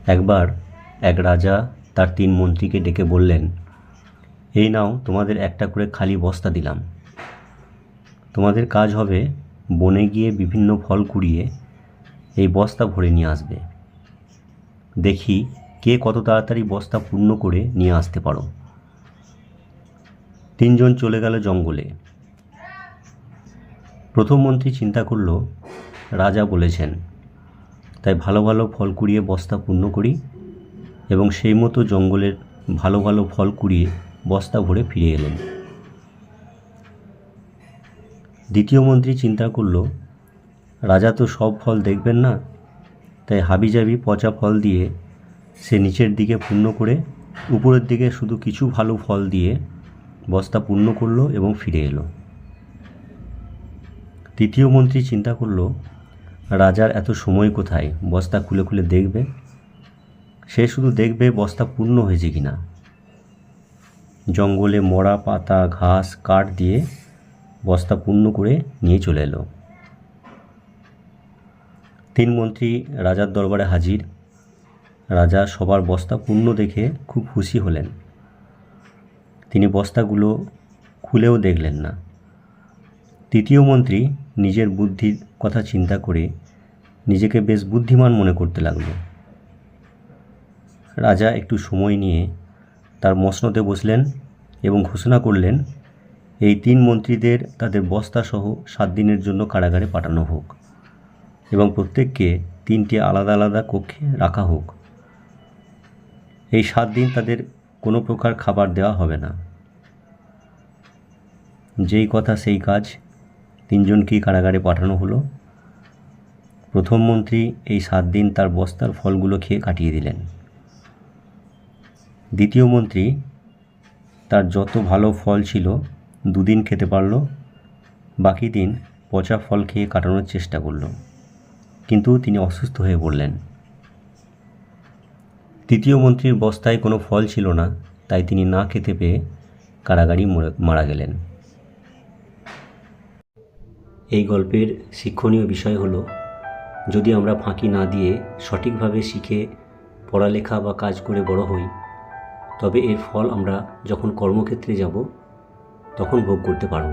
একবার এক রাজা তার 3 মন্ত্রীকে ডেকে বললেন, এই নাও তোমাদের একটা করে খালি বস্তা দিলাম। তোমাদের কাজ হবে বনে গিয়ে বিভিন্ন ফল কুড়িয়ে এই বস্তা ভরে নিয়ে আসবে। দেখি কে কত তাড়াতাড়ি বস্তা পূর্ণ করে নিয়ে আসতে পারো। 3 জন চলে গেল জঙ্গলে। প্রথম মন্ত্রী চিন্তা করল, রাজা বলেছেন, তাই ভালো ভালো ফল কুড়িয়ে বস্তা পূর্ণ করি এবং সেই মতো জঙ্গলের ভালো ভালো ফল কুড়িয়ে বস্তা ভরে ফিরে এলেন। দ্বিতীয় মন্ত্রী চিন্তা করল, রাজা তো সব ফল দেখবেন না, তাই হাবিজাবি পচা ফল দিয়ে সে নিচের দিকে পূর্ণ করে উপরের দিকে শুধু কিছু ভালো ফল দিয়ে বস্তা পূর্ণ করলো এবং ফিরে এলো। তৃতীয় মন্ত্রী চিন্তা করল, রাজার এত সময় কোথায় বস্তা খুলে খুলে দেখবে? সে শুধু দেখবে বস্তা পূর্ণ হয়েছে কিনা। জঙ্গলে মরা পাতা ঘাস কাঠ দিয়ে বস্তা পূর্ণ করে নিয়ে চলে এলো। 3 মন্ত্রী রাজার দরবারে হাজির। রাজা সবার বস্তা পূর্ণ দেখে খুব খুশি হলেন। তিনি বস্তাগুলো খুলেও দেখলেন না। তৃতীয় মন্ত্রী নিজের বুদ্ধির কথা চিন্তা করে নিজেকে বেশ বুদ্ধিমান মনে করতে লাগল। রাজা একটু সময় নিয়ে তার মসনদে বসলেন এবং ঘোষণা করলেন, এই 3 মন্ত্রীদের তাদের বস্তাসহ 7 দিনের জন্য কারাগারে পাঠানো হোক এবং প্রত্যেককে 3টি আলাদা আলাদা কক্ষে রাখা হোক। এই 7 দিন তাদের কোনো প্রকার খাবার দেওয়া হবে না। যেই কথা সেই কাজ, 3 জনকেই কারাগারে পাঠানো হলো। প্রথম মন্ত্রী এই 7 দিন তার বস্তার ফলগুলো খেয়ে কাটিয়ে দিলেন। দ্বিতীয় মন্ত্রী তার যত ভালো ফল ছিল 2 দিন খেতে পারল, বাকি দিন পচা ফল খেয়ে কাটানোর চেষ্টা করল, কিন্তু তিনি অসুস্থ হয়ে পড়লেন। তৃতীয় মন্ত্রীর বস্তায় কোনো ফল ছিল না, তাই তিনি না খেতে পেয়ে কারাগারেই মারা গেলেন। এই গল্পের শিক্ষণীয় বিষয় হলো, যদি আমরা ফাঁকি না দিয়ে সঠিকভাবে শিখে পড়ালেখা বা কাজ করে বড় হই, তবে এর ফল আমরা যখন কর্মক্ষেত্রে যাব তখন ভোগ করতে পারব।